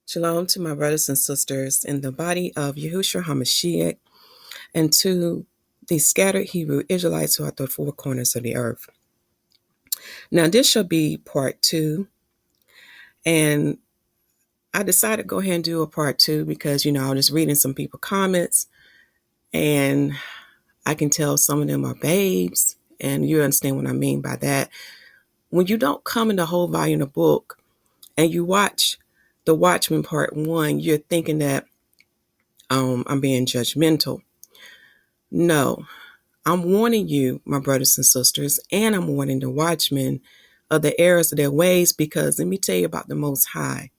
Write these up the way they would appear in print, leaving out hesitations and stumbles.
Shalom to my brothers and sisters in the body of Yahuswshua HaMashiyach and to the scattered Hebrew Israelites who are at the four corners of the earth. Now, this shall be part 2, and I decided to go ahead and do a part 2 because, I was just reading some people's comments, and I can tell some of them are babes, and you understand what I mean by that. When you don't come in the whole volume of the book and you watch the Watchman part 1, you're thinking that I'm being judgmental. No, I'm warning you, my brothers and sisters, and I'm warning the watchmen of the errors of their ways, because let me tell you about the Most High.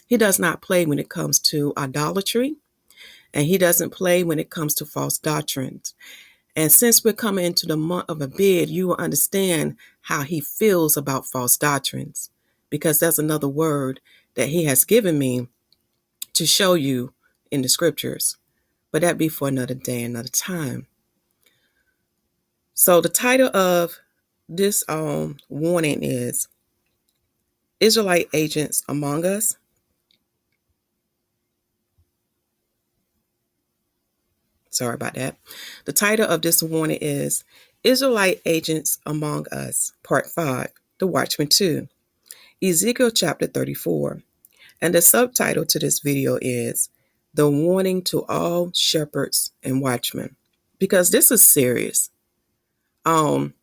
He does not play when it comes to idolatry, and he doesn't play when it comes to false doctrines. And since we're coming into the month of Abib, you will understand how he feels about false doctrines, because that's another word that he has given me to show you in the scriptures. But that be for another day, another time. So the title of this warning is Israelite Agents Among Us. Sorry about that. The title of this warning is Israelite Agents Among Us, Part 5, The Watchman 2, Ezekiel chapter 34. And the subtitle to this video is The Warning to All Shepherds and Watchmen, because this is serious. I'm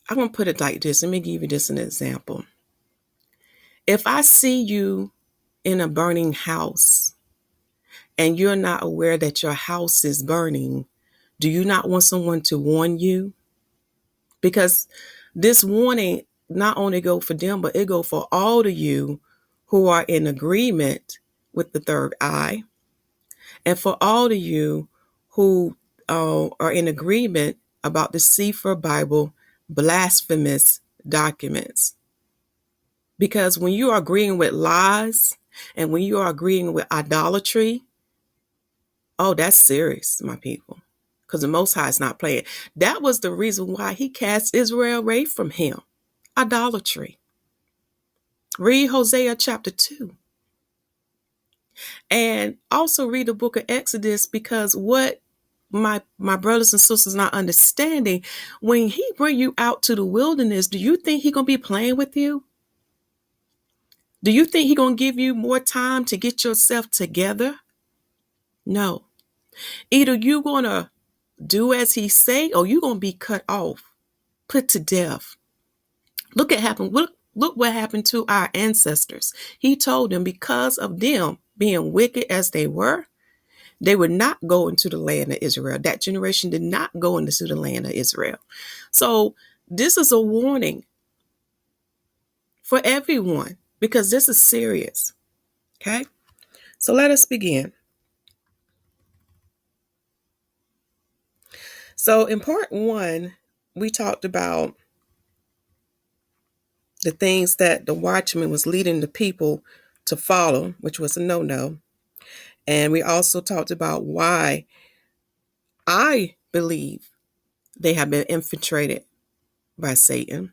going to put it like this. Let me give you this an example. If I see you in a burning house and you're not aware that your house is burning, do you not want someone to warn you? Because this warning not only go for them, but it go for all of you who are in agreement with the third eye, and for all of you who are in agreement about the Sefer Bible blasphemous documents. Because when you are agreeing with lies and when you are agreeing with idolatry, oh, that's serious, my people. Because the Most High is not playing. That was the reason why he cast Israel away from him. Idolatry. Read Hosea chapter 2. And also read the book of Exodus, because what my brothers and sisters not understanding, when he bring you out to the wilderness, do you think he going to be playing with you? Do you think he going to give you more time to get yourself together? No. Either you going to do as he say, or you going to be cut off, put to death. Look what happened to our ancestors. He told them because of them being wicked as they would not go into the land of Israel. That generation did not go into the land of Israel. So this is a warning for everyone, because this is serious. Okay? So let us begin. So in part 1, we talked about the things that the watchman was leading the people to follow, which was a no-no. And we also talked about why I believe they have been infiltrated by Satan.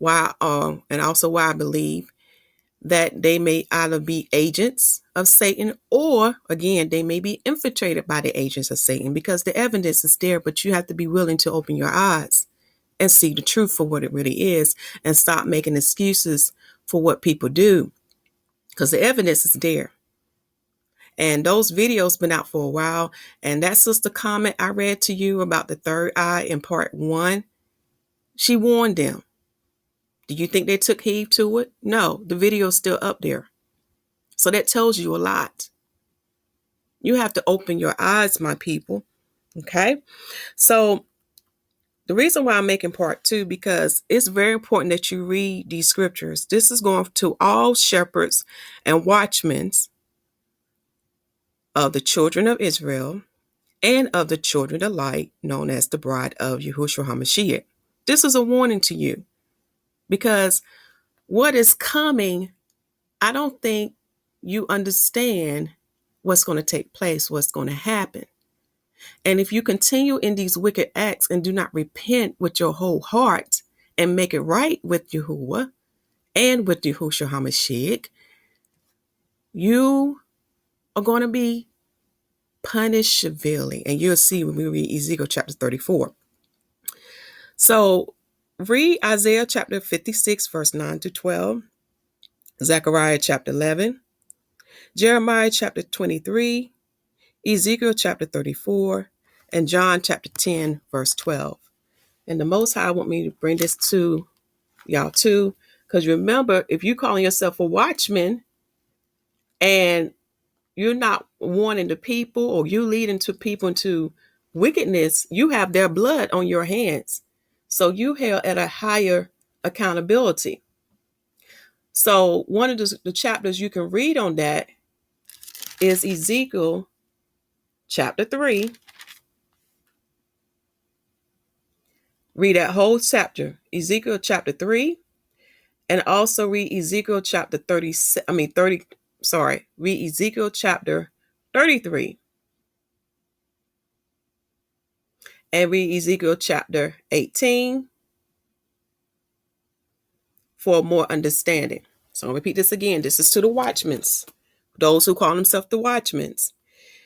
And also why I believe that they may either be agents of Satan, or again, they may be infiltrated by the agents of Satan, because the evidence is there, but you have to be willing to open your eyes and see the truth for what it really is, and stop making excuses for what people do, because the evidence is there. And those videos been out for a while. And that sister comment I read to you about the third eye in part 1, she warned them. Do you think they took heed to it? No, the video is still up there. So that tells you a lot. You have to open your eyes, my people. Okay? So the reason why I'm making part 2, because it's very important that you read these scriptures. This is going to all shepherds and watchmen of the children of Israel and of the children of light, known as the bride of Yahuwshua HaMashiyach. This is a warning to you, because what is coming, I don't think you understand what's going to take place, what's going to happen. And if you continue in these wicked acts and do not repent with your whole heart and make it right with Yahuwah and with Yahuwshua HaMashiyach, you are going to be punished severely. And you'll see when we read Ezekiel chapter 34. So read Isaiah chapter 56, verse 9 to 12, Zechariah chapter 11, Jeremiah chapter 23, Ezekiel chapter 34, and John chapter 10, verse 12. And the Most High want me to bring this to y'all too, because remember, if you're calling yourself a watchman and you're not warning the people, or you leading to people into wickedness, you have their blood on your hands. So you held at a higher accountability. So one of the chapters you can read on that is Ezekiel chapter 3. Read that whole chapter, Ezekiel chapter 3, and also read Ezekiel chapter 30, read Ezekiel chapter 33, and read Ezekiel chapter 18 for more understanding. So I'll repeat this again. This is to the watchmen, those who call themselves the watchmen.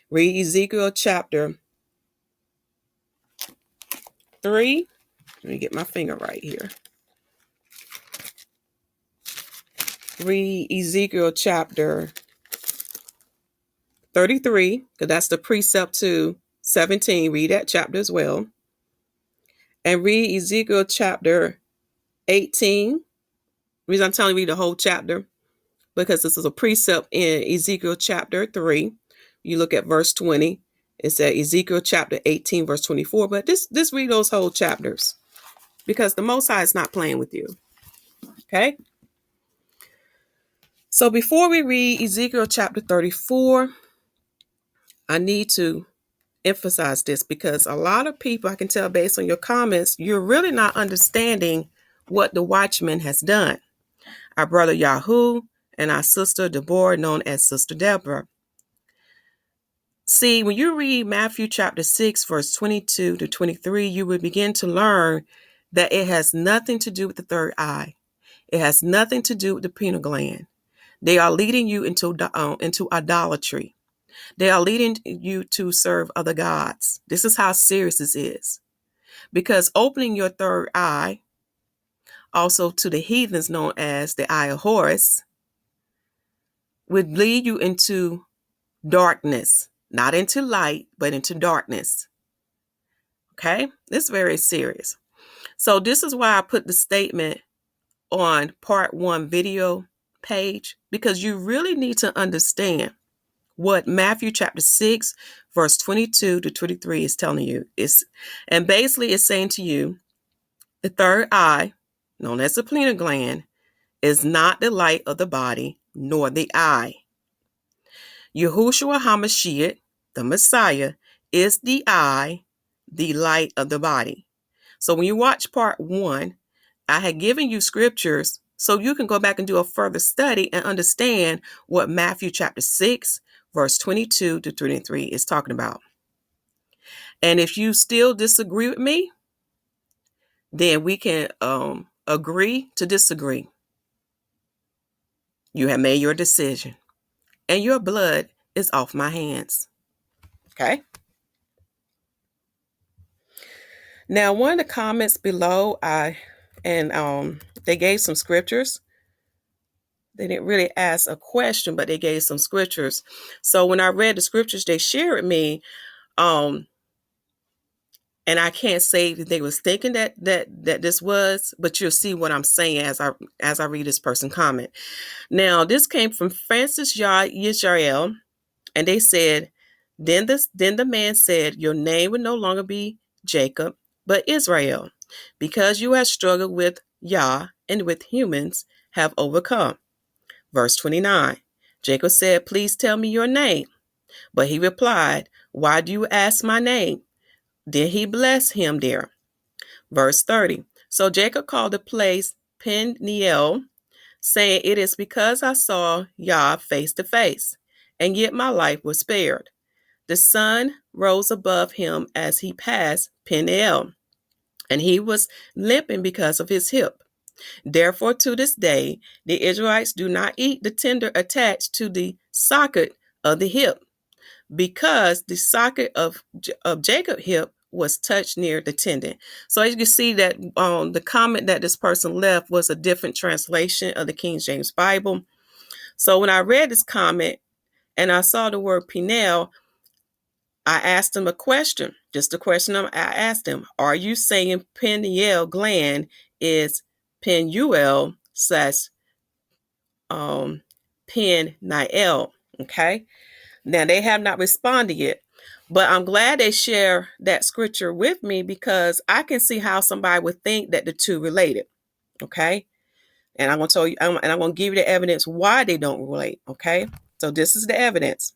Read Ezekiel chapter 3. Let me get my finger right here. Read Ezekiel chapter 33, because that's the precept to 17. Read that chapter as well. And read Ezekiel chapter 18. The reason I'm telling you read the whole chapter, because this is a precept in Ezekiel chapter 3. You look at verse 20. It's at Ezekiel chapter 18, verse 24. But this read those whole chapters, because the Most High is not playing with you. Okay? So before we read Ezekiel chapter 34, I need to emphasize this, because a lot of people, I can tell based on your comments, you're really not understanding what the Watchman has done. Our brother Yahu and our sister Debra, known as Sister Debra. See, when you read Mathew chapter 6, verse 22 to 23, you will begin to learn that it has nothing to do with the third eye. It has nothing to do with the pineal gland. They are leading you into idolatry. They are leading you to serve other gods. This is how serious this is. Because opening your third eye, also to the heathens known as the eye of Horus, would lead you into darkness. Not into light, but into darkness. Okay? It's very serious. So this is why I put the statement on part 1 video page, because you really need to understand what Mathew chapter 6, verse 22 to 23 is telling you. And basically it's saying to you, the third eye, known as the pineal gland, is not the light of the body, nor the eye. Yahuswshua HaMashiyach, the Messiah, is the eye, the light of the body. So when you watch part 1, I had given you scriptures so you can go back and do a further study and understand what Mathew chapter 6, verse 22 to 23 is talking about. And if you still disagree with me, then we can agree to disagree. You have made your decision, and your blood is off my hands. Okay? Now, one of the comments below, they gave some scriptures. They didn't really ask a question, but they gave some scriptures. So when I read the scriptures they shared with me, and I can't say that they was thinking that this was, but you'll see what I'm saying as I read this person comment. Now, this came from Francis Yisrael, and they said, Then the man said, your name would no longer be Jacob, but Israel, because you have struggled with Yah and with humans have overcome. Verse 29, Jacob said, please tell me your name. But he replied, why do you ask my name? Then he blessed him there. Verse 30, so Jacob called the place Peniel, saying, it is because I saw Yah face to face, and yet my life was spared. The sun rose above him as he passed Peniel, and he was limping because of his hip. Therefore, to this day, the Israelites do not eat the tender attached to the socket of the hip, because the socket of Jacob's hip was touched near the tendon. So as you can see that the comment that this person left was a different translation of the King James Bible. So when I read this comment and I saw the word Peniel, I asked him a question. Just a question I asked him. Are you saying Pineal gland is Penuel slash Peniel? Okay. Now they have not responded yet, but I'm glad they share that scripture with me, because I can see how somebody would think that the two related. Okay. And I'm going to tell you, and I'm going to give you the evidence why they don't relate. Okay. So this is the evidence.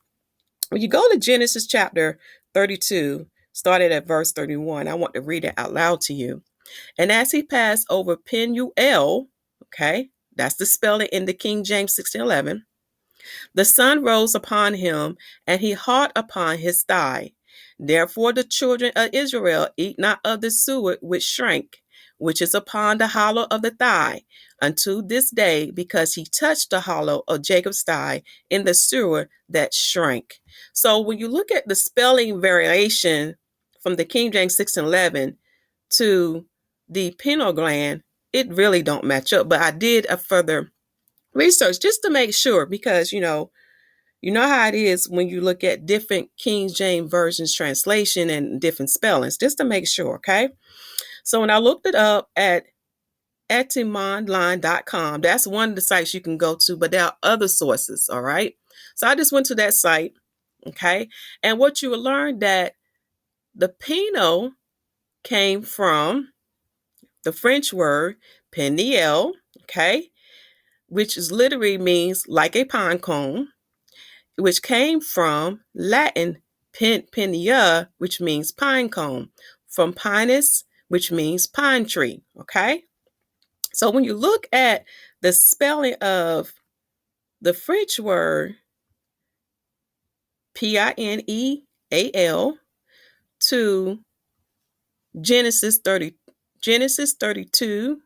When you go to Genesis chapter 32, started at verse 31, I want to read it out loud to you. And as he passed over Penuel, okay, that's the spelling in the King James 1611, the sun rose upon him, and he hot upon his thigh. Therefore the children of Israel eat not of the suet which shrank, which is upon the hollow of the thigh, unto this day, because he touched the hollow of Jacob's thigh in the suet that shrank. So when you look at the spelling variation from the King James 1611 to the pineal gland, it really don't match up. But I did a further research just to make sure, because you know how it is when you look at different King James versions translation and different spellings, just to make sure. Okay. So when I looked it up at etymondline.com, that's one of the sites you can go to, but there are other sources. All right. So I just went to that site. Okay. And what you will learn that the penal came from the French word Peniel. Okay. Which is literally means like a pine cone, which came from Latin Peniel, which means pine cone, from pinus, which means pine tree. Okay. So when you look at the spelling of the French word Pineal to Genesis 32,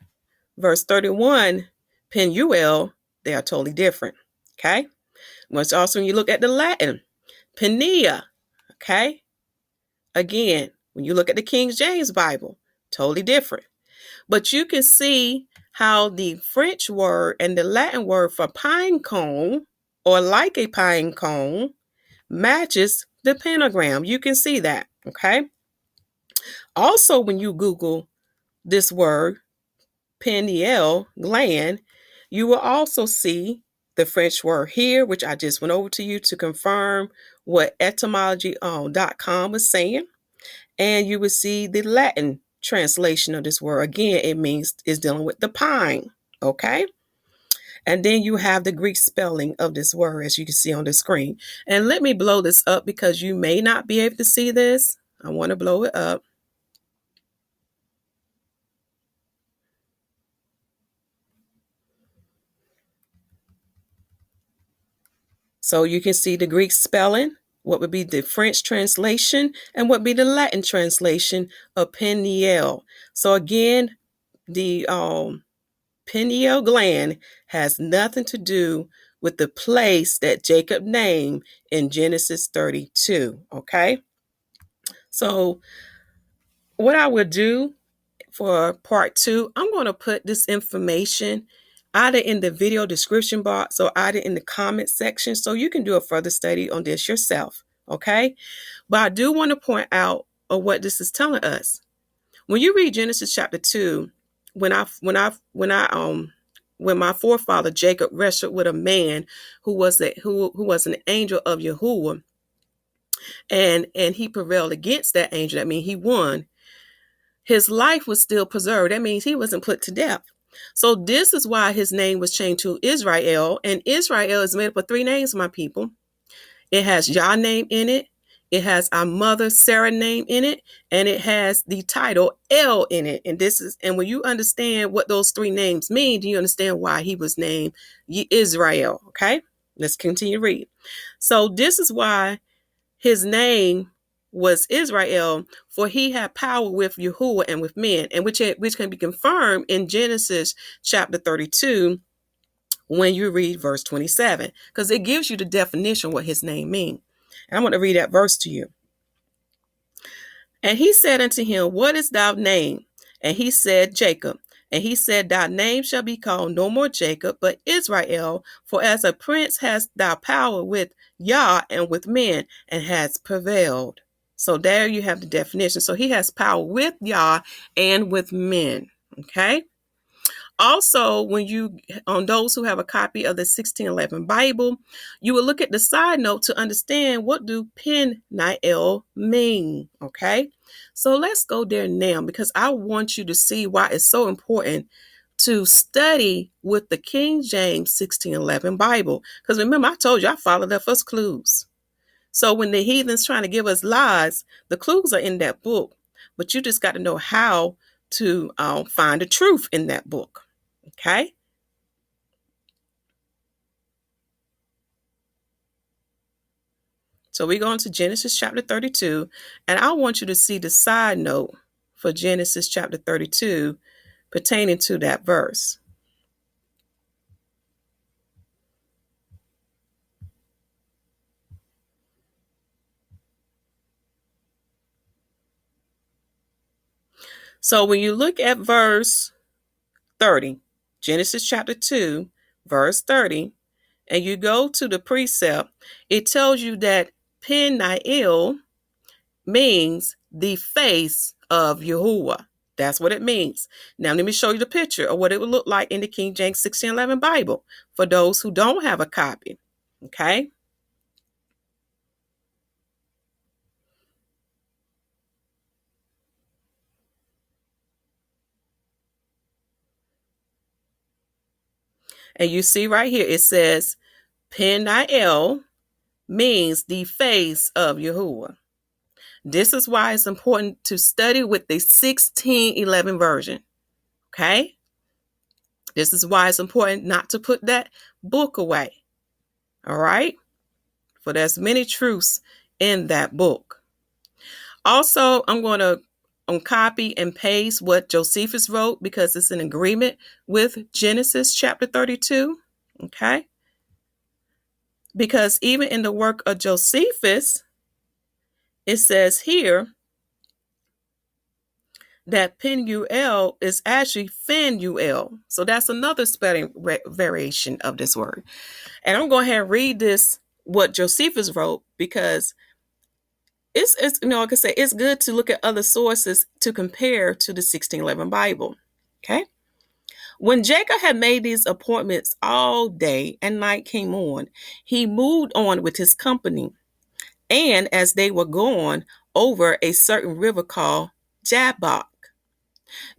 verse 31, Penuel, they are totally different. Okay. Once also, when you look at the Latin, Peniel, okay? Again, when you look at the King James Bible, totally different. But you can see how the French word and the Latin word for pine cone, or like a pine cone, matches the pentagram. You can see that, okay? Also, when you Google this word, pineal gland, you will also see the French word here, which I just went over to you to confirm what etymology.com is saying. And you will see the Latin translation of this word. Again, it means is dealing with the pine. Okay. And then you have the Greek spelling of this word, as you can see on the screen. And let me blow this up, because you may not be able to see this. I want to blow it up. So you can see the Greek spelling, what would be the French translation, and what would be the Latin translation of Peniel. So again, the pineal gland has nothing to do with the place that Jacob named in Genesis 32. Okay. So what I would do for part 2, I'm going to put this information either in the video description box or either in the comment section, so you can do a further study on this yourself. Okay. But I do want to point out what this is telling us. When you read Genesis chapter 2, when my forefather Jacob wrestled with a man who was an angel of Yahuwah, and he prevailed against that angel, that means he won. His life was still preserved. That means he wasn't put to death. So this is why his name was changed to Israel. And Israel is made up of 3 names, my people. It has Yah name in it. It has our mother Sarah name in it, and it has the title El in it. And when you understand what those 3 names mean, do you understand why he was named Israel? Okay, let's continue to read. So this is why his name was Israel, for he had power with Yahuwah and with men, and which can be confirmed in Genesis chapter 32 when you read verse 27, because it gives you the definition what his name means. And I'm going to read that verse to you. And he said unto him, What is thy name? And he said, Jacob. And he said, Thy name shall be called no more Jacob, but Israel, for as a prince hast thou power with Yah and with men, and has prevailed. So there you have the definition. So he has power with Yah and with men. Okay. Also, when you, on those who have a copy of the 1611 Bible, you will look at the side note to understand what do Peniel mean, okay? So let's go there now, because I want you to see why it's so important to study with the King James 1611 Bible. Because remember, I told you I followed up first clues. So when the heathens trying to give us lies, the clues are in that book. But you just got to know how to find the truth in that book. Okay. So we go into Genesis chapter 32, and I want you to see the side note for Genesis chapter 32 pertaining to that verse. So when you look at verse 30, Genesis chapter 2, verse 30, and you go to the precept, it tells you that Peniel means the face of Yahuwah. That's what it means. Now, let me show you the picture of what it would look like in the King James 1611 Bible for those who don't have a copy. Okay. And you see right here, it says Peniel means the face of Yahuwah. This is why it's important to study with the 1611 version. Okay. This is why it's important not to put that book away. All right. For there's many truths in that book. Also, I'm going to copy and paste what Josephus wrote because it's in agreement with Genesis chapter 32. Okay. Because even in the work of Josephus, it says here that Penuel is actually Phanuel. So that's another spelling variation of this word. And I'm going to go ahead and read this, what Josephus wrote, because it's like I say, it's good to look at other sources to compare to the 1611 Bible. Okay. When Jacob had made these appointments, all day and night came on, he moved on with his company. And as they were going over a certain river called Jabbok,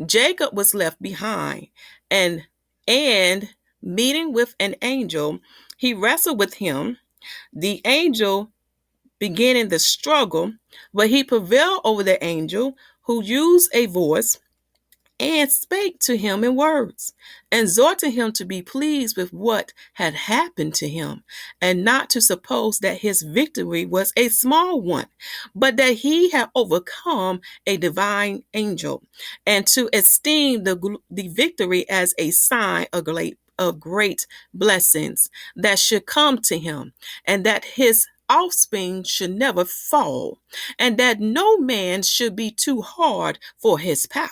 Jacob was left behind, and meeting with an angel, he wrestled with him. The angel beginning the struggle, but he prevailed over the angel, who used a voice and spake to him in words, exhorting him to be pleased with what had happened to him, and not to suppose that his victory was a small one, but that he had overcome a divine angel, and to esteem the victory as a sign of great blessings that should come to him, and that his offspring should never fall, and that no man should be too hard for his power.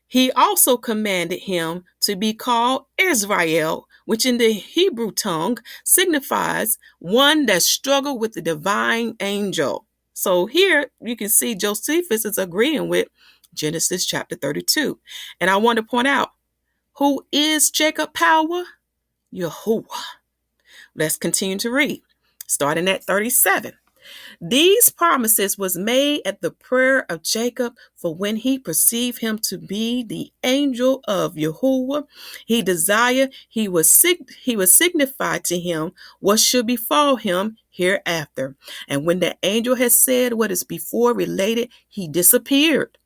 He also commanded him to be called Israel, which in the Hebrew tongue signifies one that struggled with the divine angel. So here you can see Josephus is agreeing with Genesis chapter 32. And I want to point out, who is Jacob power? Yahuwah. Let's continue to read, starting at 37. These promises was made at the prayer of Jacob, for when he perceived him to be the angel of Yahuwah, he desired he was signify to him what should befall him hereafter. And when the angel had said what is before related, he disappeared.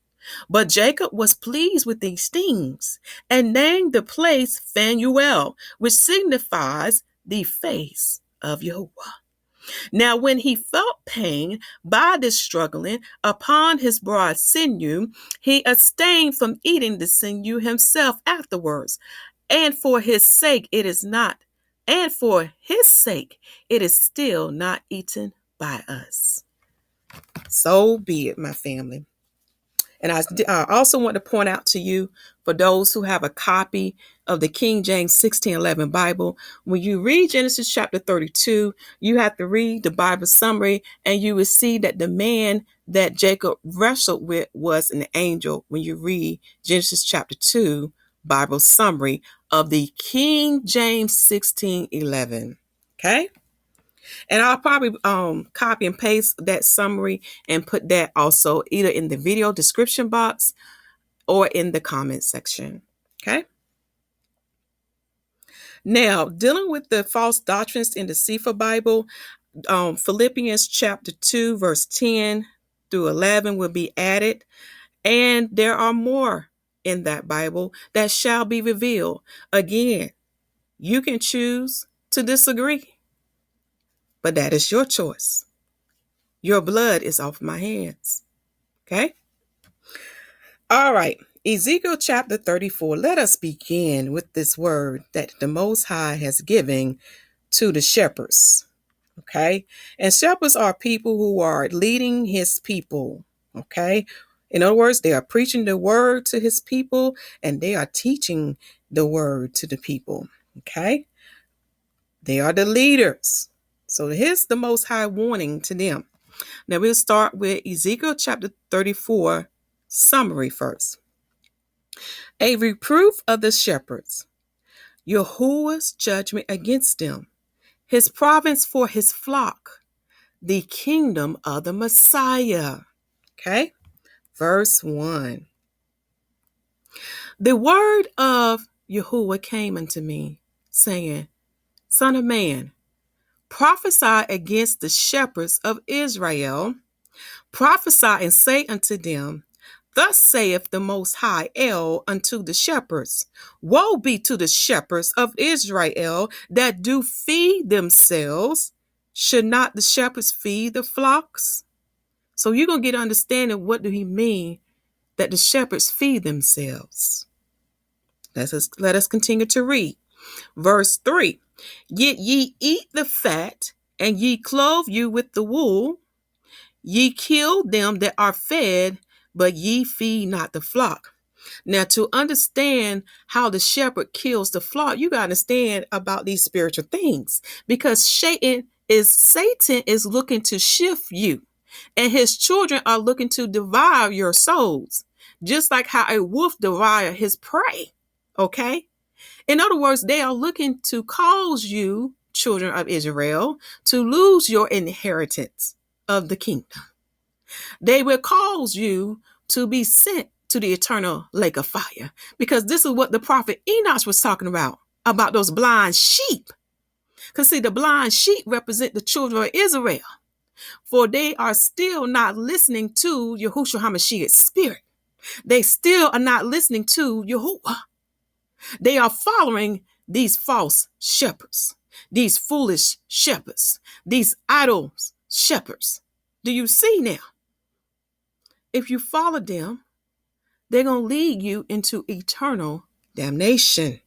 But Jacob was pleased with these things, and named the place Phanuel, which signifies the face of Yahuwah. Now, when he felt pain by this struggling upon his broad sinew, he abstained from eating the sinew himself afterwards. And for his sake, it is not, and for his sake, it is still not eaten by us. So be it, my family. And I also want to point out to you, for those who have a copy of the King James 1611 Bible, when you read Genesis chapter 32, you have to read the Bible summary, and you will see that the man that Jacob wrestled with was an angel when you read Genesis chapter 2 Bible summary of the King James 1611. Okay? And I'll probably copy and paste that summary and put that also either in the video description box or in the comment section. Okay. Now, dealing with the false doctrines in the Cepher Bible, Philippians chapter 2, verse 10 through 11 will be added. And there are more in that Bible that shall be revealed. Again, you can choose to disagree, but that is your choice. Your blood is off my hands. Okay? All right. Ezekiel chapter 34. Let us begin with this word that the Most High has given to the shepherds. Okay? And shepherds are people who are leading his people. Okay? In other words, they are preaching the word to his people and they are teaching the word to the people. Okay? They are the leaders. So here's the Most High warning to them. Now we'll start with Ezekiel chapter 34 summary first. A reproof of the shepherds, Yahuwah's judgment against them, his province for his flock, the kingdom of the Messiah. Okay, verse 1. The word of Yahuwah came unto me, saying, Son of man, prophesy against the shepherds of Israel. Prophesy and say unto them, Thus saith the Most High El unto the shepherds, Woe be to the shepherds of Israel that do feed themselves. Should not the shepherds feed the flocks? So you're going to get understanding what do he mean that the shepherds feed themselves. Let us continue to read. Verse 3. Yet ye eat the fat, and ye clothe you with the wool. Ye kill them that are fed, but ye feed not the flock. Now, to understand how the shepherd kills the flock, you got to understand about these spiritual things, because Satan is looking to shift you, and his children are looking to devour your souls, just like how a wolf devours his prey. Okay? In other words, they are looking to cause you, children of Israel, to lose your inheritance of the kingdom. They will cause you to be sent to the eternal lake of fire, because this is what the prophet Enoch was talking about those blind sheep. Because see, the blind sheep represent the children of Israel, for they are still not listening to Yahuswshua HaMashiyach's spirit. They still are not listening to Yahuwah. They are following these false shepherds, these foolish shepherds, these idol shepherds. Do you see now? If you follow them, they're going to lead you into eternal damnation.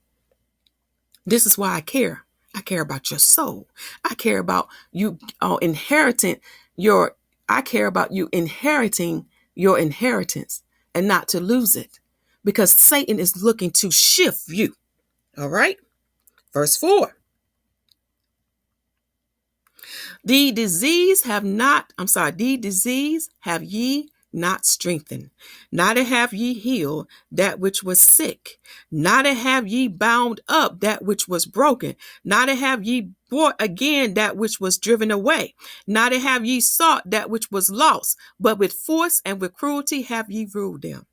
This is why I care. I care about your soul. I care about you inheriting your inheritance and not to lose it, because Satan is looking to shift you. All right. Verse 4. The disease have ye not strengthened, neither have ye healed that which was sick, neither have ye bound up that which was broken, neither have ye brought again that which was driven away, neither have ye sought that which was lost, but with force and with cruelty have ye ruled them.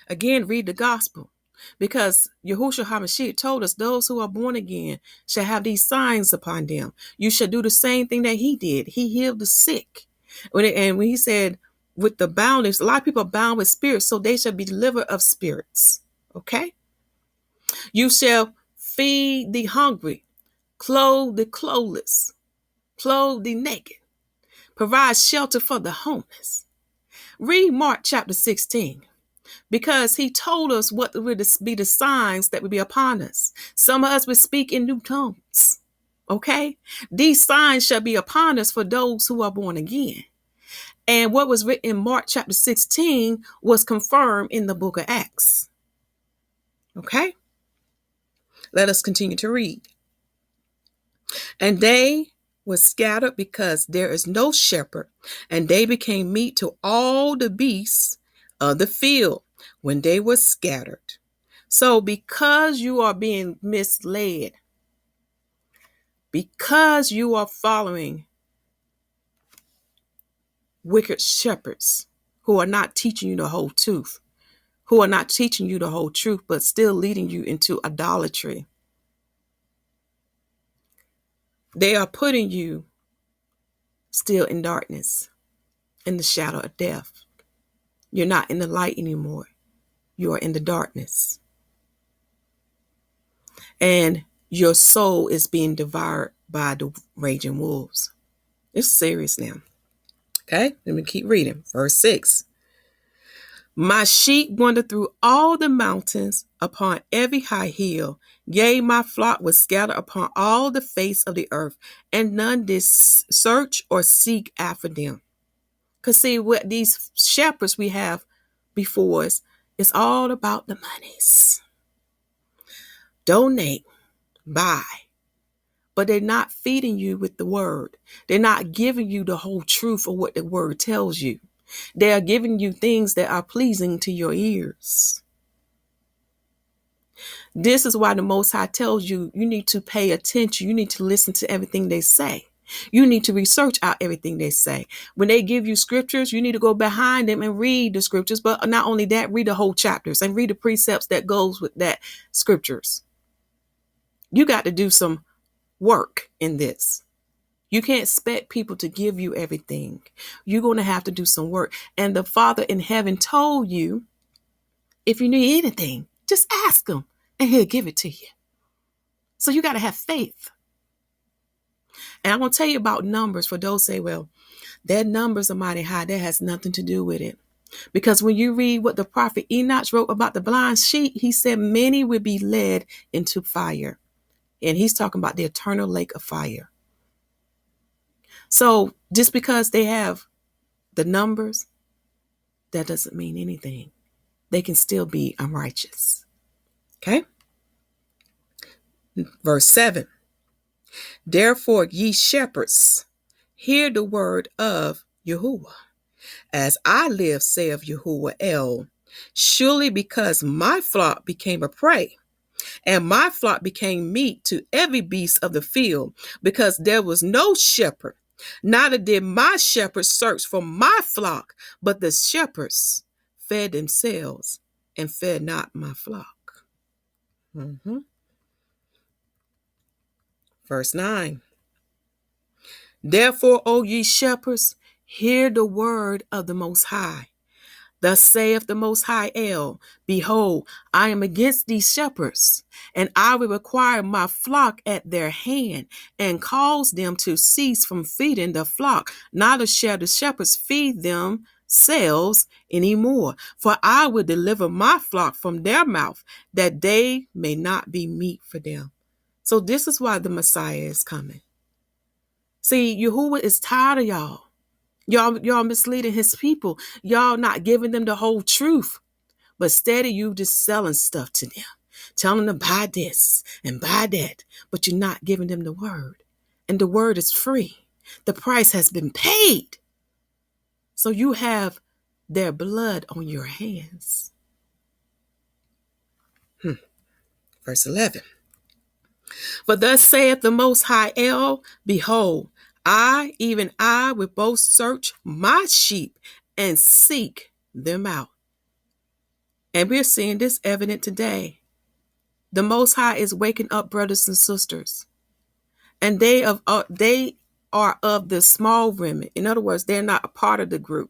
Again, read the gospel, because Yahuswshua HaMashiyach told us those who are born again shall have these signs upon them. You shall do the same thing that he did. He healed the sick. And when he said, with the boundless, a lot of people are bound with spirits, so they shall be delivered of spirits. Okay? You shall feed the hungry, clothe the clothesless. clothe the naked, provide shelter for the homeless. Read Mark chapter 16, because he told us what would be the signs that would be upon us. Some of us would speak in new tongues. Okay? These signs shall be upon us for those who are born again. And what was written in Mark chapter 16 was confirmed in the book of Acts. Okay? Let us continue to read. And they were scattered because there is no shepherd, and they became meat to all the beasts of the field when they were scattered. So because you are being misled, because you are following wicked shepherds who are not teaching you the whole truth, but still leading you into idolatry, they are putting you still in darkness, in the shadow of death. You're not in the light anymore. You are in the darkness. And your soul is being devoured by the raging wolves. It's serious now. Okay, let me keep reading. Verse 6. My sheep wander through all the mountains, upon every high hill. Yea, my flock was scattered upon all the face of the earth, and none did search or seek after them. Because see, what these shepherds we have before us, it's all about the monies. Donate, buy. But they're not feeding you with the word. They're not giving you the whole truth of what the word tells you. They are giving you things that are pleasing to your ears. This is why the Most High tells you, you need to pay attention. You need to listen to everything they say. You need to research out everything they say. When they give you scriptures, you need to go behind them and read the scriptures. But not only that, read the whole chapters and read the precepts that goes with that scriptures. You got to do some work in this. You can't expect people to give you everything. You're going to have to do some work. And the Father in heaven told you, if you need anything, just ask him and he'll give it to you. So you got to have faith. And I'm going to tell you about numbers for those who say, well, their numbers are mighty high. That has nothing to do with it. Because when you read what the prophet Enoch wrote about the blind sheep, he said many will be led into fire. And he's talking about the eternal lake of fire. So just because they have the numbers, that doesn't mean anything. They can still be unrighteous. Okay? Verse 7. Therefore, ye shepherds, hear the word of Yahuwah. As I live, saith Yahuwah, surely because my flock became a prey, and my flock became meat to every beast of the field, because there was no shepherd, neither did my shepherds search for my flock, but the shepherds fed themselves and fed not my flock. Verse 9. Therefore, O ye shepherds, hear the word of the Most High. Thus saith the Most High El, behold, I am against these shepherds, and I will require my flock at their hand, and cause them to cease from feeding the flock, neither shall the shepherds feed themselves any more. For I will deliver my flock from their mouth, that they may not be meat for them. So this is why the Messiah is coming. See, Yahuwah is tired of y'all. Y'all misleading his people. Y'all not giving them the whole truth. But steady you just selling stuff to them. Telling them buy this and buy that. But you're not giving them the word. And the word is free. The price has been paid. So you have their blood on your hands. Verse 11. For thus saith the Most High El, behold, I, even I, will both search my sheep and seek them out. And we're seeing this evident today. The Most High is waking up brothers and sisters. And they are of the small remnant. In other words, they're not a part of the group.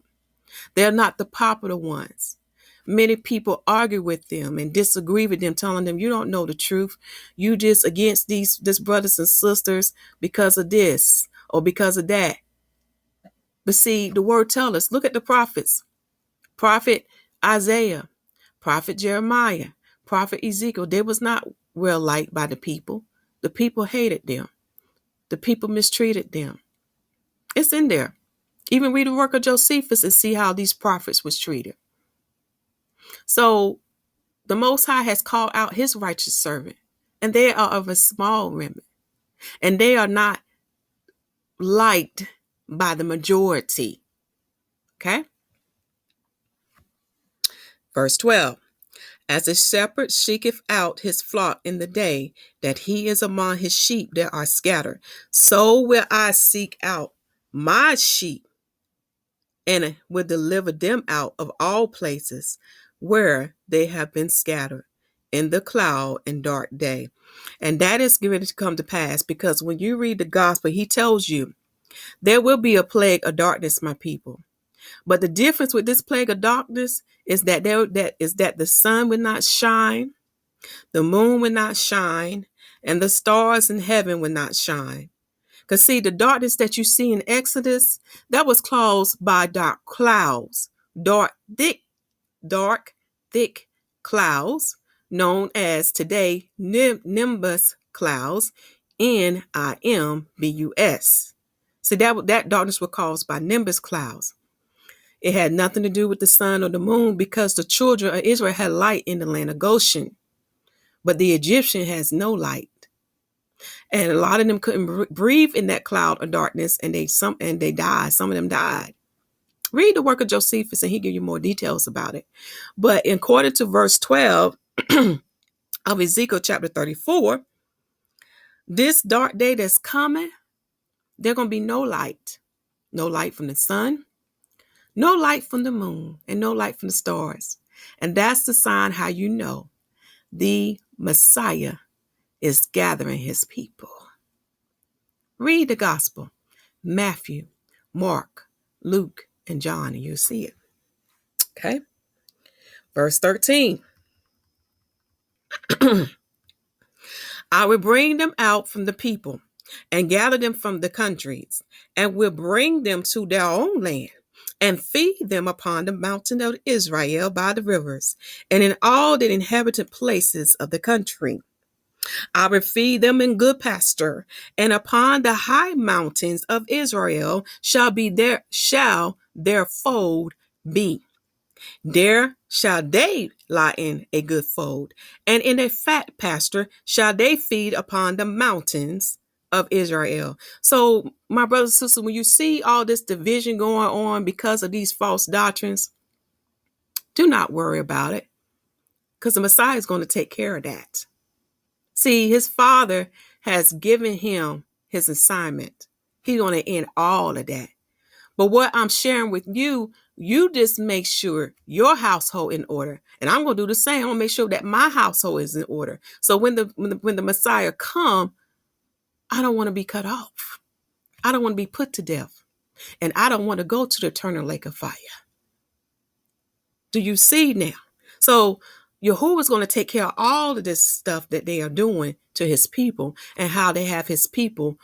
They're not the popular ones. Many people argue with them and disagree with them, telling them, you don't know the truth. You just against these brothers and sisters because of this. or because of that. But see, the word tells us, look at the prophets. Prophet Isaiah, Prophet Jeremiah, Prophet Ezekiel. They was not well liked by the people. The people hated them. The people mistreated them. It's in there. Even read the work of Josephus and see how these prophets was treated. So the Most High has called out his righteous servant, and they are of a small remnant, and they are not liked by the majority. Okay? Verse 12. As a shepherd seeketh out his flock in the day that he is among his sheep that are scattered, so will I seek out my sheep and will deliver them out of all places where they have been scattered in the cloud and dark day. And that is going to come to pass, because when you read the gospel, he tells you there will be a plague of darkness, my people. But the difference with this plague of darkness is that the sun will not shine, the moon will not shine, and the stars in heaven will not shine. Because see, the darkness that you see in Exodus, that was caused by dark clouds, dark, thick clouds, known as today nimbus clouds, NIMBUS. See, that darkness was caused by nimbus clouds. It had nothing to do with the sun or the moon, because the children of Israel had light in the land of Goshen, but the Egyptian has no light. And a lot of them couldn't breathe in that cloud of darkness, and they died. Some of them died. Read the work of Josephus, and he give you more details about it. But according to verse 12 of Ezekiel chapter 34, this dark day that's coming, there's going to be no light. No light from the sun, no light from the moon, and no light from the stars. And that's the sign how you know the Messiah is gathering his people. Read the gospel, Mathew, Mark, Luke, and John, and you'll see it. Okay. Verse 13. I will bring them out from the people and gather them from the countries, and will bring them to their own land, and feed them upon the mountain of Israel by the rivers, and in all the inhabited places of the country. I will feed them in good pasture, and upon the high mountains of Israel shall their fold be. There shall they lie in a good fold, and in a fat pasture shall they feed upon the mountains of Israel. So, my brothers and sisters, when you see all this division going on because of these false doctrines, do not worry about it, because the Messiah is going to take care of that. See, his Father has given him his assignment. He's going to end all of that. But what I'm sharing with you, you just make sure your household in order. And I'm going to do the same. I'm going to make sure that my household is in order. So when the Messiah come, I don't want to be cut off. I don't want to be put to death. And I don't want to go to the eternal lake of fire. Do you see now? So Yahuwah is going to take care of all of this stuff that they are doing to his people, and how they have his people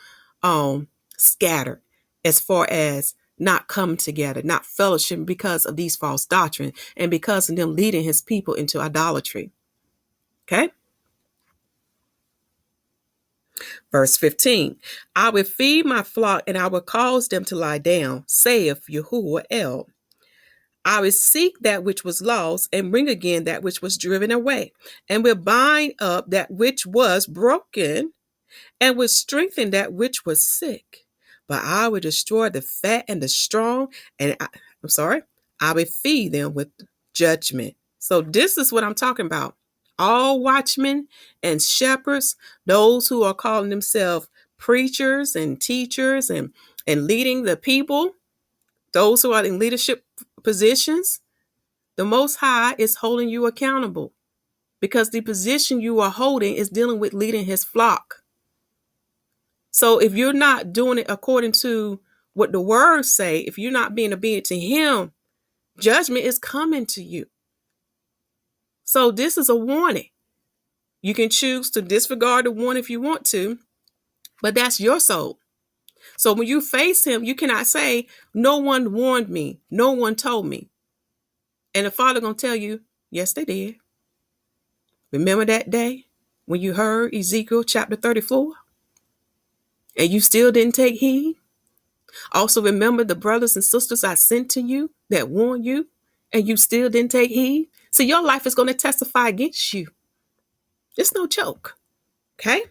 scattered, as far as not come together, not fellowship, because of these false doctrines, and because of them leading his people into idolatry. Okay. Verse 15, I will feed my flock, and I will cause them to lie down, saith Yahuwah. I will seek that which was lost, and bring again that which was driven away, and will bind up that which was broken, and will strengthen that which was sick. But I will destroy the fat and the strong, and I will feed them with judgment. So this is what I'm talking about. All watchmen and shepherds, those who are calling themselves preachers and teachers and leading the people, those who are in leadership positions, the Most High is holding you accountable, because the position you are holding is dealing with leading his flock. So if you're not doing it according to what the words say, if you're not being obedient to him, judgment is coming to you. So this is a warning. You can choose to disregard the warning if you want to, but that's your soul. So when you face him, you cannot say, no one warned me. No one told me. And the Father going to tell you, yes, they did. Remember that day when you heard Ezekiel chapter 34 and you still didn't take heed? Also remember the brothers and sisters I sent to you that warned you and you still didn't take heed? So your life is going to testify against you. It's no joke. Okay?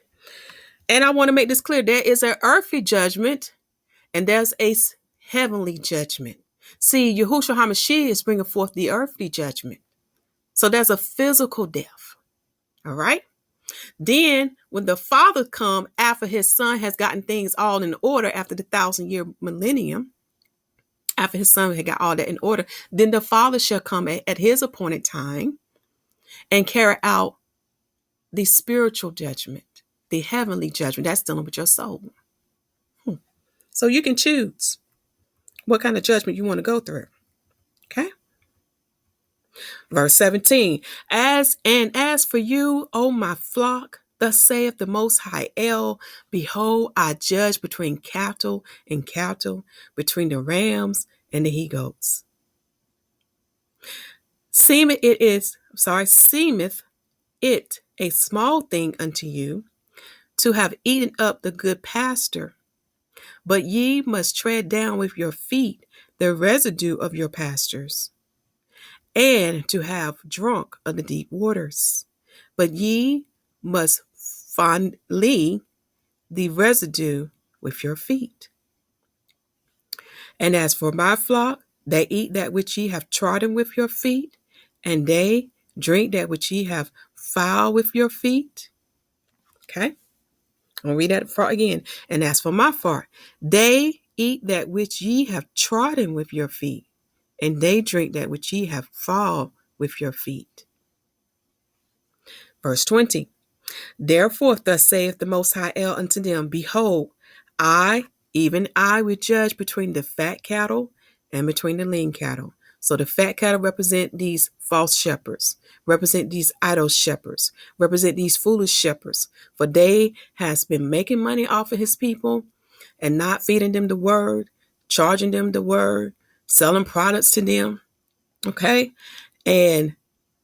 And I want to make this clear. There is an earthly judgment and there's a heavenly judgment. See, Yahuswshua HaMashiyach is bringing forth the earthly judgment. So there's a physical death. All right? Then when the Father come after his Son has gotten things all in order after the 1,000-year millennium, after his Son had got all that in order, then the Father shall come at his appointed time and carry out the spiritual judgment, the heavenly judgment. That's dealing with your soul. So you can choose what kind of judgment you want to go through. Okay? Verse 17, as for you, O my flock, thus saith the Most High El, behold, I judge between cattle and cattle, between the rams and the he-goats. Seemeth it a small thing unto you to have eaten up the good pasture, but ye must tread down with your feet the residue of your pastures, and to have drunk of the deep waters. But ye must fondly the residue with your feet. And as for my flock, they eat that which ye have trodden with your feet, and they drink that which ye have fouled with your feet. Okay? I'll read that again. And as for my flock, they eat that which ye have trodden with your feet, and they drink that which ye have fouled with your feet. Verse 20. Therefore, thus saith the Most High El unto them, behold, I, even I, will judge between the fat cattle and between the lean cattle. So the fat cattle represent these false shepherds, represent these idol shepherds, represent these foolish shepherds. For they has been making money off of his people and not feeding them the word, charging them the word, selling products to them. Okay? And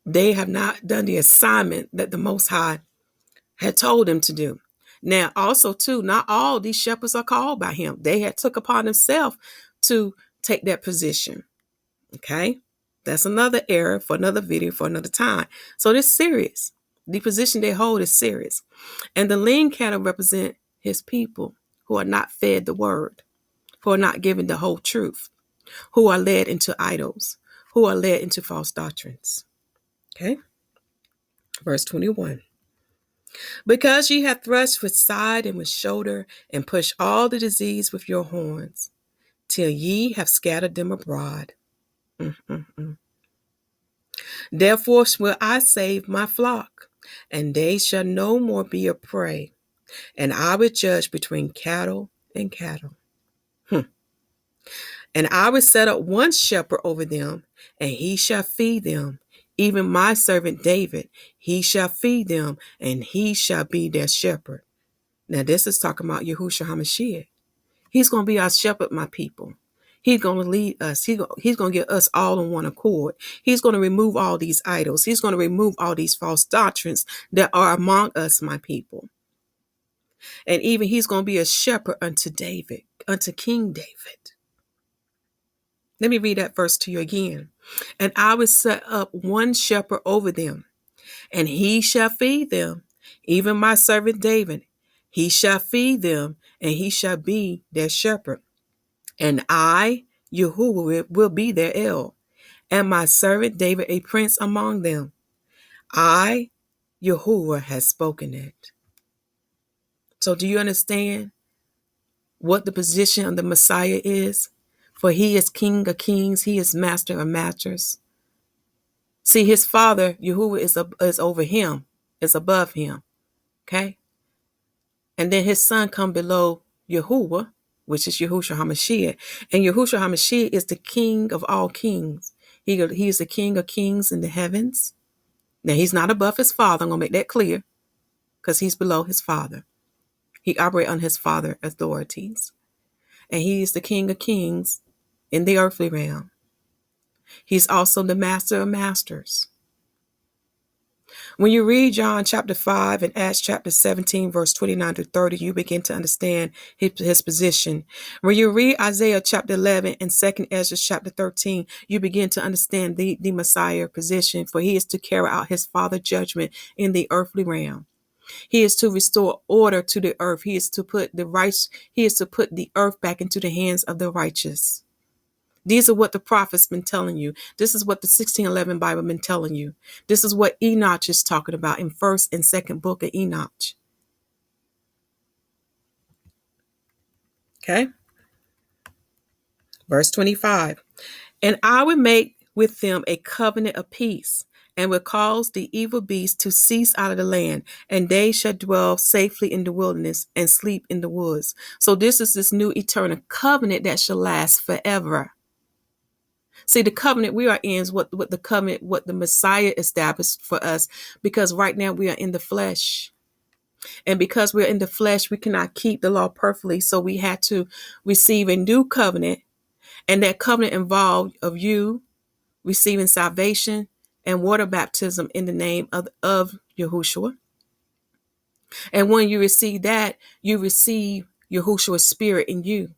they have not done the assignment that the Most High had told them to do. Now, also, too, not all these shepherds are called by him. They had took upon themselves to take that position. Okay? That's another error for another video for another time. So this is serious. The position they hold is serious. And the lean cattle represent his people who are not fed the word, who are not given the whole truth, who are led into idols, who are led into false doctrines. Okay? Verse 21. Because ye have thrust with side and with shoulder, and pushed all the disease with your horns, till ye have scattered them abroad. Therefore will I save my flock, and they shall no more be a prey, and I will judge between cattle and cattle. And I will set up one shepherd over them, and he shall feed them, even my servant David. He shall feed them, and he shall be their shepherd. Now this is talking about Yahuswshua HaMashiyach. He's going to be our shepherd, my people. He's going to lead us. He's going to get us all on one accord. He's going to remove all these idols. He's going to remove all these false doctrines that are among us, my people. And even he's going to be a shepherd unto David, unto King David. Let me read that verse to you again. And I will set up one shepherd over them, and he shall feed them, even my servant David. He shall feed them, and he shall be their shepherd. And I, Yahuwah, will be their El, and my servant David a prince among them. I, Yahuwah, has spoken it. So do you understand what the position of the Messiah is? For he is King of kings. He is Master of masters. See, his father, Yahuwah, is over him, is above him. Okay? And then his son come below Yahuwah, which is Yahuswshua HaMashiyach. And Yahuswshua HaMashiyach is the King of all kings. He is the King of kings in the heavens. Now, he's not above his father. I'm going to make that clear, because he's below his father. He operates on his father's authorities. and he is the King of Kings in the earthly realm. He's also the Master of Masters. When you read John chapter 5 and Acts chapter 17, verse 29 to 30, you begin to understand his position. When you read Isaiah chapter 11 and 2nd Ezra chapter 13, you begin to understand the Messiah position, for he is to carry out his Father's judgment in the earthly realm. He is to restore order to the earth. He is to put the earth back into the hands of the righteous. These are what the prophets been telling you. This is what the 1611 Bible been telling you. This is what Enoch is talking about in 1st and 2nd book of Enoch. Okay. Verse 25. And I will make with them a covenant of peace, and will cause the evil beasts to cease out of the land, and they shall dwell safely in the wilderness and sleep in the woods. So this is this new eternal covenant that shall last forever. See, the covenant we are in is what the Messiah established for us, because right now we are in the flesh. And because we're in the flesh, we cannot keep the law perfectly. So we had to receive a new covenant. And that covenant involved of you receiving salvation and water baptism in the name of Yahushua. And when you receive that, you receive Yahushua's spirit in you.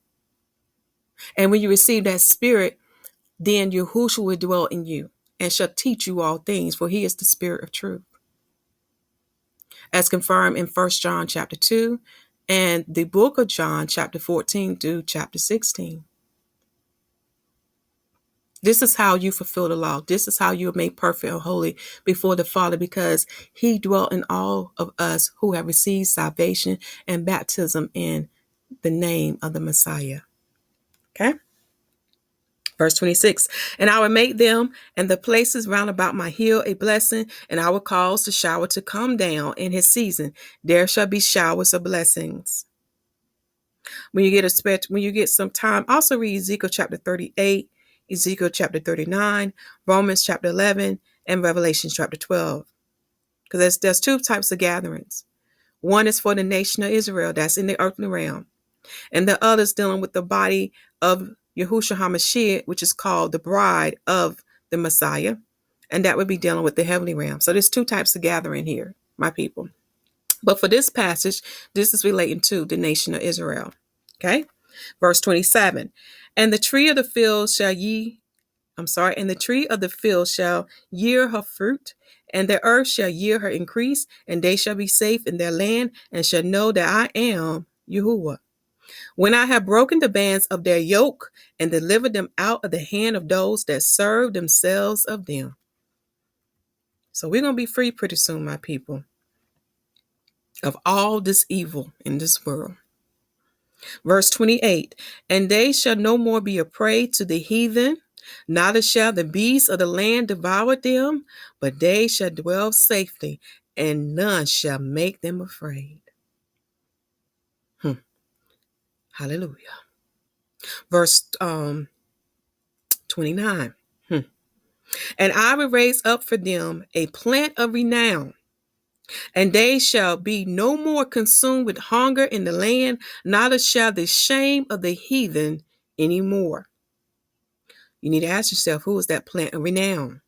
And when you receive that spirit, then Yahushua will dwell in you and shall teach you all things, for he is the spirit of truth. As confirmed in 1 John chapter 2 and the book of John chapter 14 through chapter 16. This is how you fulfill the law. This is how you are made perfect and holy before the Father, because he dwelt in all of us who have received salvation and baptism in the name of the Messiah. Okay. Verse 26, and I will make them and the places round about my hill a blessing, and I will cause the shower to come down in his season. There shall be showers of blessings. When you get some time, also read Ezekiel chapter 38, Ezekiel chapter 39, Romans chapter 11, and Revelation chapter 12. Because there's two types of gatherings. One is for the nation of Israel, that's in the earthly realm. And the other is dealing with the body of Yahuwshua HaMashiyach, which is called the bride of the Messiah. And that would be dealing with the heavenly realm. So there's two types of gathering here, my people. But for this passage, this is relating to the nation of Israel. Okay. Verse 27. And the tree of the field shall yield her fruit, and the earth shall yield her increase, and they shall be safe in their land, and shall know that I am Yahuwah. When I have broken the bands of their yoke and delivered them out of the hand of those that serve themselves of them. So we're going to be free pretty soon, my people, of all this evil in this world. Verse 28, and they shall no more be a prey to the heathen, neither shall the beasts of the land devour them, but they shall dwell safely, and none shall make them afraid. Hallelujah. Verse 29. And I will raise up for them a plant of renown, and they shall be no more consumed with hunger in the land, neither shall the shame of the heathen any more. You need to ask yourself, who is that plant of renown?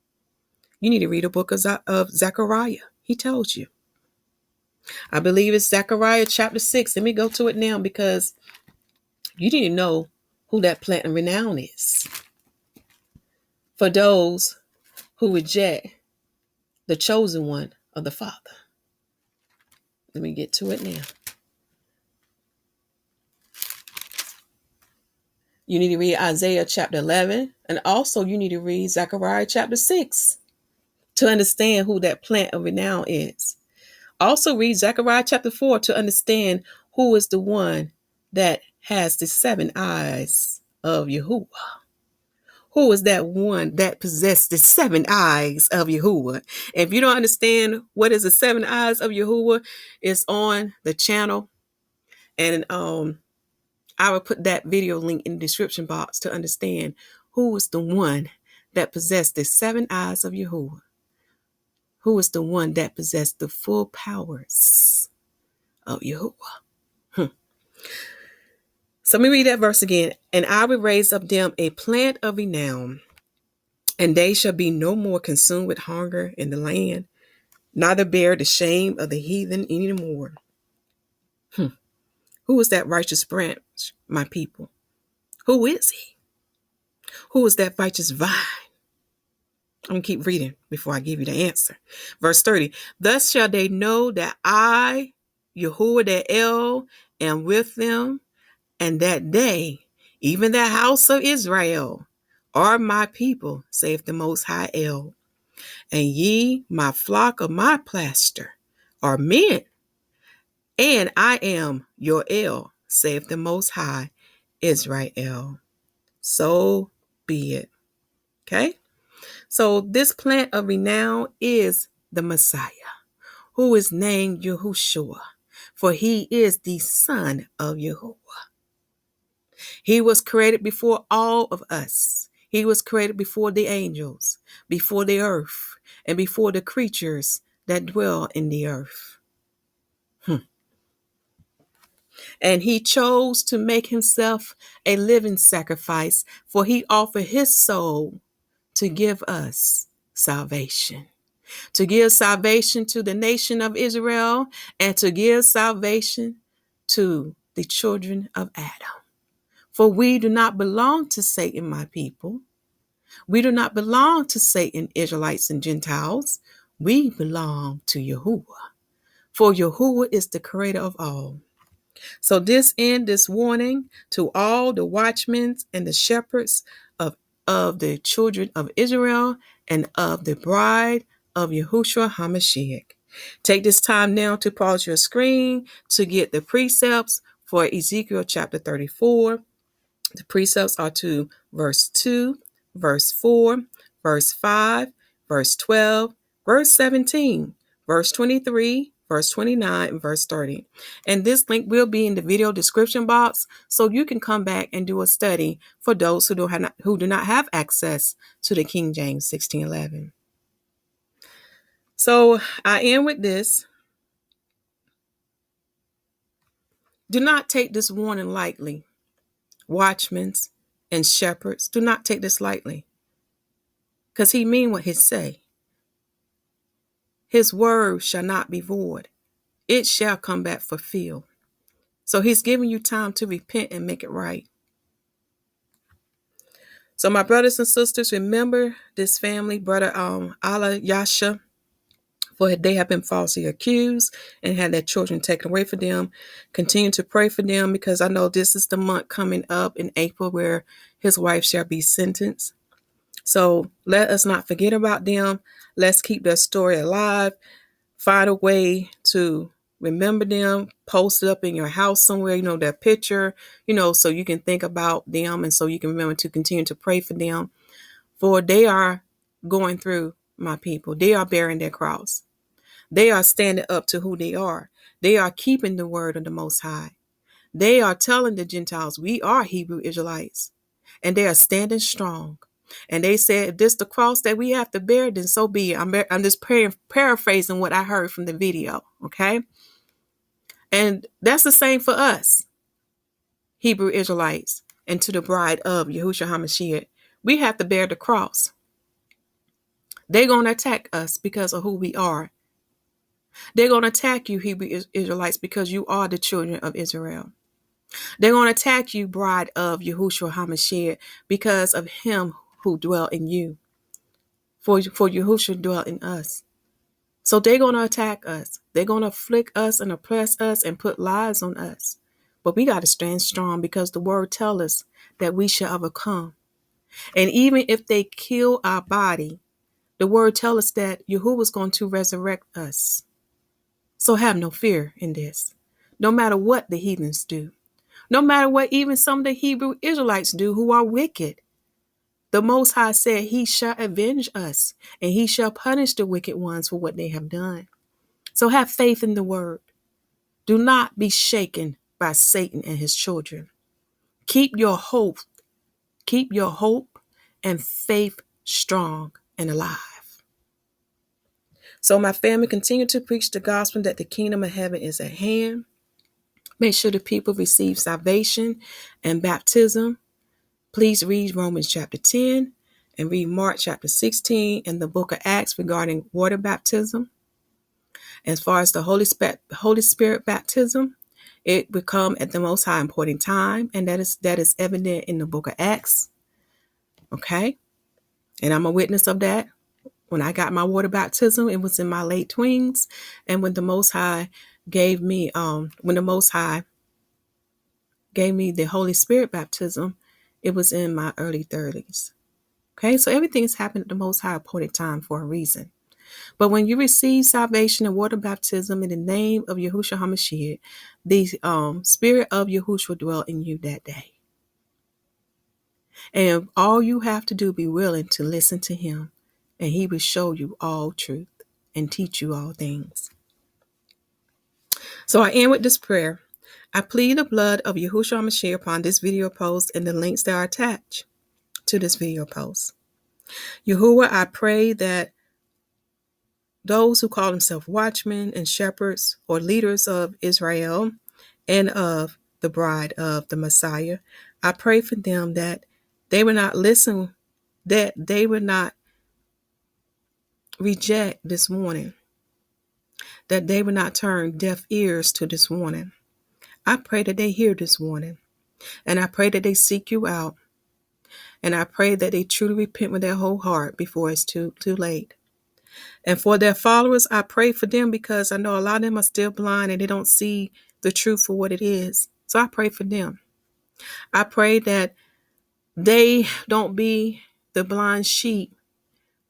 You need to read a book of Zechariah. He tells you. I believe it's Zechariah chapter 6. Let me go to it now, because you need to know who that plant of renown is. For those who reject the chosen one of the Father. Let me get to it now. You need to read Isaiah chapter 11, and also you need to read Zechariah chapter 6 to understand who that plant of renown is. Also read Zechariah chapter 4 to understand who is the one that has the 7 eyes of Yahuwah. Who is that one that possessed the 7 eyes of Yahuwah? If you don't understand what is the 7 eyes of Yahuwah, it's on the channel. And I will put that video link in the description box to understand who is the one that possessed the 7 eyes of Yahuwah. Who is the one that possessed the full powers of Yahuwah. So let me read that verse again. And I will raise up them a plant of renown, and they shall be no more consumed with hunger in the land, neither bear the shame of the heathen any more. Who is that righteous branch, my people? Who is he? Who is that righteous vine? I'm going to keep reading before I give you the answer. Verse 30. Thus shall they know that I, Yahuwah the El, am with them, and that they, even the house of Israel, are my people, saith the Most High El. And ye, my flock of my plaster, are men, and I am your El, saith the Most High Israel. So be it. Okay? So this plant of renown is the Messiah, who is named Yahushua, for he is the son of Yahuwah. He was created before all of us. He was created before the angels, before the earth, and before the creatures that dwell in the earth. And he chose to make himself a living sacrifice, for he offered his soul to give us salvation. To give salvation to the nation of Israel, and to give salvation to the children of Adam. For we do not belong to Satan, my people. We do not belong to Satan, Israelites and Gentiles. We belong to Yahuwah. For Yahuwah is the creator of all. So this warning to all the watchmen and the shepherds of the children of Israel and of the bride of Yahuswshua HaMashiyach. Take this time now to pause your screen to get the precepts for Ezekiel chapter 34. The precepts are to verse 2, verse 4, verse 5, verse 12, verse 17, verse 23, verse 29, and verse 30. And this link will be in the video description box, so you can come back and do a study for those who do not have access to the King James 1611. So I end with this. Do not take this warning lightly. Watchmen and shepherds, do not take this lightly, because he mean what he say. His word shall not be void. It shall come back fulfilled. So he's giving you time to repent and make it right. So my brothers and sisters, remember this family, brother Allah Yasha, for they have been falsely accused and had their children taken away from them. Continue to pray for them, because I know this is the month coming up in April where his wife shall be sentenced. So let us not forget about them. Let's keep their story alive. Find a way to remember them. Post it up in your house somewhere, their picture, so you can think about them, and so you can remember to continue to pray for them. For they are going through, my people. They are bearing their cross. They are standing up to who they are. They are keeping the word of the Most High. They are telling the Gentiles, we are Hebrew Israelites. And they are standing strong. And they said, if this the cross that we have to bear, then so be it. I'm just paraphrasing what I heard from the video, okay? And that's the same for us, Hebrew Israelites, and to the bride of Yahuswshua HaMashiyach. We have to bear the cross. They're going to attack us because of who we are. They're going to attack you, Hebrew Israelites, because you are the children of Israel. They're going to attack you, bride of Yahuswshua HaMashiyach, because of him who dwell in you. For Yahushua dwell in us. So they're going to attack us. They're going to afflict us and oppress us and put lies on us. But we got to stand strong, because the word tells us that we shall overcome. And even if they kill our body, the word tells us that Yahuwah is going to resurrect us. So have no fear in this. No matter what the heathens do. No matter what even some of the Hebrew Israelites do who are wicked. The Most High said he shall avenge us, and he shall punish the wicked ones for what they have done. So have faith in the word. Do not be shaken by Satan and his children. Keep your hope and faith strong and alive. So my family, continue to preach the gospel that the kingdom of heaven is at hand. Make sure the people receive salvation and baptism. Please read Romans chapter 10 and read Mark chapter 16 and the book of Acts regarding water baptism. As far as the Holy Spirit baptism, it will come at the most high important time, and that is evident in the book of Acts. Okay? And I'm a witness of that. When I got my water baptism, it was in my late tweens. And when the Most High gave me the Holy Spirit baptism, it was in my early 30s. Okay, so everything is happening at the Most High appointed time for a reason. But when you receive salvation and water baptism in the name of Yahuswshua HaMashiyach, the Spirit of Yahuwah will dwell in you that day. And all you have to do, be willing to listen to him, and he will show you all truth and teach you all things. So I end with this prayer. I plead the blood of Yahuwshua HaMashiyach upon this video post and the links that are attached to this video post. Yahuwah, I pray that those who call themselves watchmen and shepherds or leaders of Israel and of the bride of the Messiah, I pray for them that they will not listen, that they will not reject this warning, that they will not turn deaf ears to this warning. I pray that they hear this warning, and I pray that they seek you out, and I pray that they truly repent with their whole heart before it's too late. And for their followers, I pray for them, because I know a lot of them are still blind and they don't see the truth for what it is. So I pray for them. I pray that they don't be the blind sheep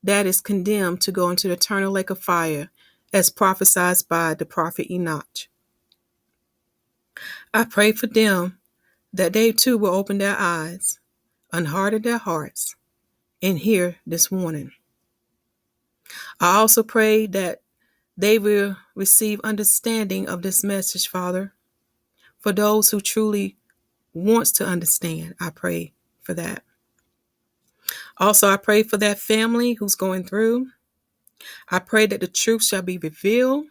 that is condemned to go into the eternal lake of fire, as prophesied by the prophet Enoch. I pray for them that they too will open their eyes, unharden their hearts, and hear this warning. I also pray that they will receive understanding of this message, Father. For those who truly wants to understand, I pray for that. Also, I pray for that family who's going through. I pray that the truth shall be revealed,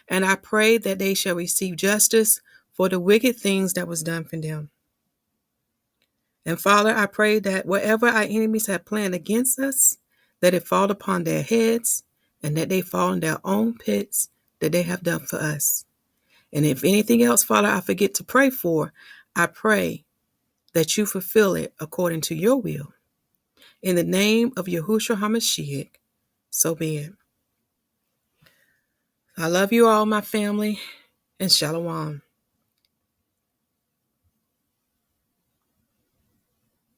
and I pray that they shall receive justice for the wicked things that was done for them. And Father, I pray that whatever our enemies have planned against us, that it fall upon their heads, and that they fall in their own pits that they have done for us. And if anything else, Father, I forget to pray for, I pray that you fulfill it according to your will. In the name of Yahuswshua HaMashiyach, so be it. I love you all, my family, and Shalom.